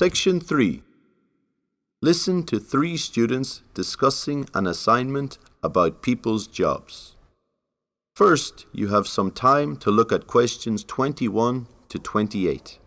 Section 3. Listen to 3 students discussing an assignment about people's jobs. First, you have some time to look at questions 21 to 28.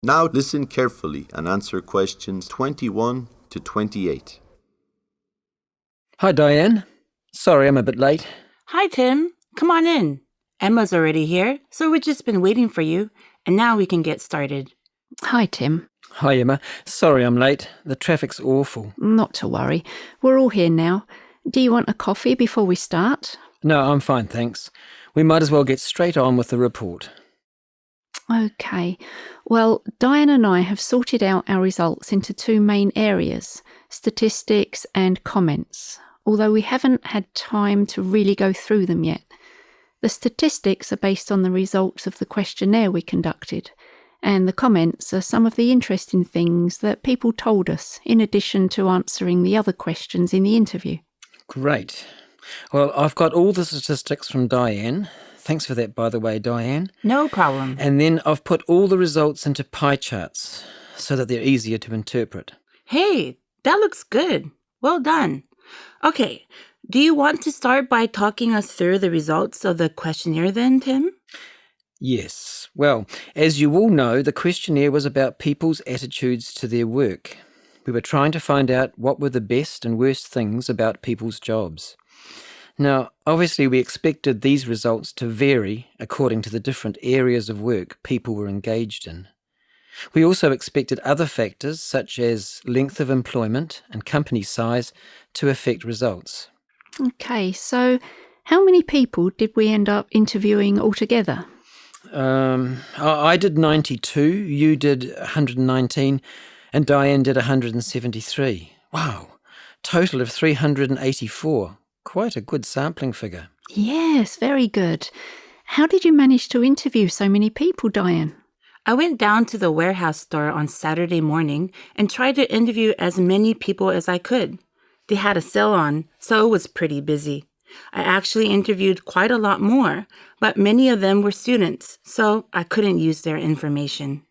Now listen carefully and answer questions 21 to 28. Hi, Diane. Sorry I'm a bit late. Hi, Tim. Come on in. Emma's already here, so we've just been waiting for you, and now we can get started. Hi, Tim. Hi, Emma. Sorry I'm late. The traffic's awful. Not to worry. We're all here now. Do you want a coffee before we start? No, I'm fine, thanks. We might as well get straight on with the report. OK. Well, Diane and I have sorted out our results into 2 main areas, statistics and comments, although we haven't had time to really go through them yet. The statistics are based on the results of the questionnaire we conducted, and the comments are some of the interesting things that people told us, in addition to answering the other questions in the interview. Great. Well, I've got all the statistics from Diane. Thanks for that, by the way, Diane. No problem. And then I've put all the results into pie charts so that they're easier to interpret. Hey, that looks good. Well done. Okay, do you want to start by talking us through the results of the questionnaire then, Tim? Yes. Well, as you all know, the questionnaire was about people's attitudes to their work. We were trying to find out what were the best and worst things about people's jobs. Now, obviously we expected these results to vary according to the different areas of work people were engaged in. We also expected other factors such as length of employment and company size to affect results. OK, so how many people did we end up interviewing altogether? I did 92, you did 119, and Diane did 173. Wow, total of 384. Quite a good sampling figure. Yes, very good. How did you manage to interview so many people, Diane? I went down to the warehouse store on Saturday morning and tried to interview as many people as I could. They had a sale on, so it was pretty busy. I actually interviewed quite a lot more, but many of them were students, so I couldn't use their information.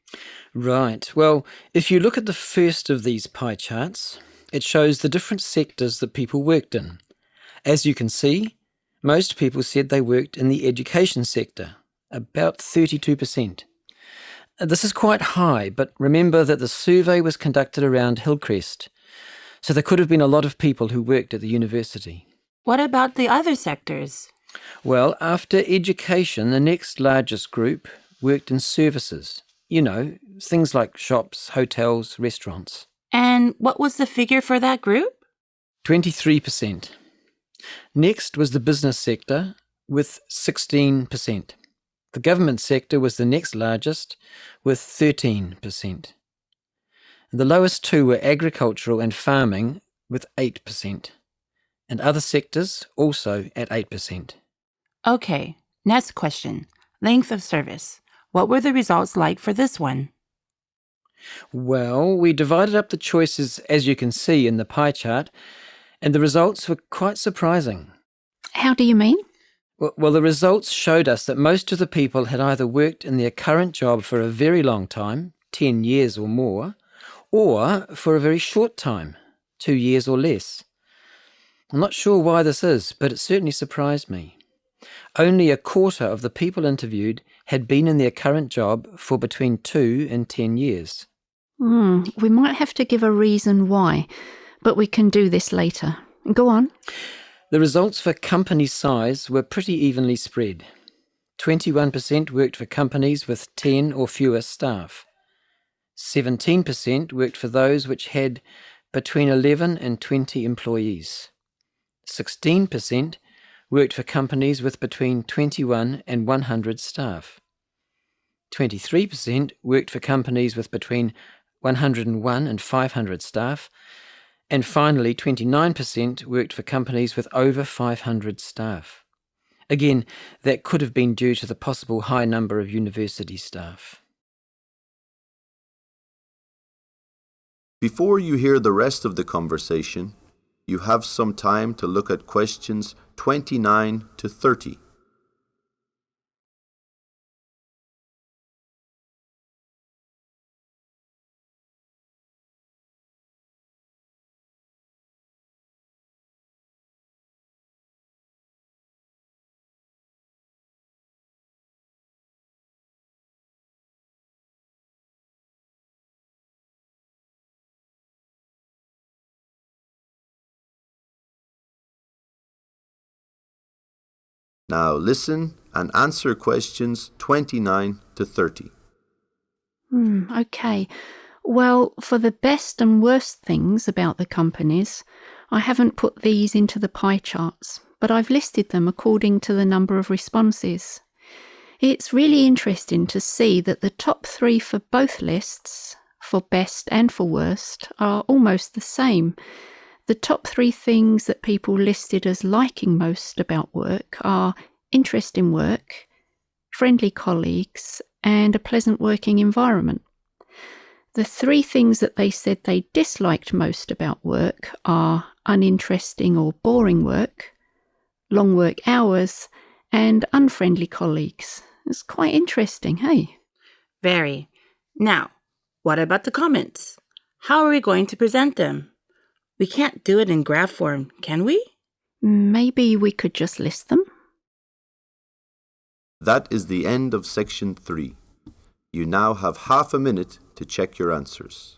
Right. Well, if you look at the first of these pie charts, it shows the different sectors that people worked in. As you can see, most people said they worked in the education sector, about 32%. This is quite high, but remember that the survey was conducted around Hillcrest, so there could have been a lot of people who worked at the university. What about the other sectors? Well, after education, the next largest group worked in services. You know, things like shops, hotels, restaurants. And what was the figure for that group? 23%. Next was the business sector with 16%. The government sector was the next largest with 13%. The lowest 2 were agricultural and farming with 8%. And other sectors also at 8%. Okay, next question. Length of service. What were the results like for this one? Well, we divided up the choices as you can see in the pie chart, and the results were quite surprising. How do you mean? Well, the results showed us that most of the people had either worked in their current job for a very long time, 10 years or more, or for a very short time, 2 years or less. I'm not sure why this is, but it certainly surprised me. Only a quarter of the people interviewed had been in their current job for between 2 and 10 years. We might have to give a reason why, but we can do this later. Go on. The results for company size were pretty evenly spread. 21% worked for companies with 10 or fewer staff. 17% worked for those which had between 11 and 20 employees. 16% worked for companies with between 21 and 100 staff. 23% worked for companies with between 101 and 500 staff, and finally 29% worked for companies with over 500 staff. Again, that could have been due to the possible high number of university staff. Before you hear the rest of the conversation, you have some time to look at questions 29 to 30. Now listen and answer questions 29 to 30. Okay. Well, for the best and worst things about the companies, I haven't put these into the pie charts, but I've listed them according to the number of responses. It's really interesting to see that the top 3 for both lists, for best and for worst, are almost the same. The top 3 things that people listed as liking most about work are interest in work, friendly colleagues, and a pleasant working environment. The 3 things that they said they disliked most about work are uninteresting or boring work, long work hours, and unfriendly colleagues. It's quite interesting, hey? Very. Now, what about the comments? How are we going to present them? We can't do it in graph form, can we? Maybe we could just list them. That is the end of section 3. You now have half a minute to check your answers.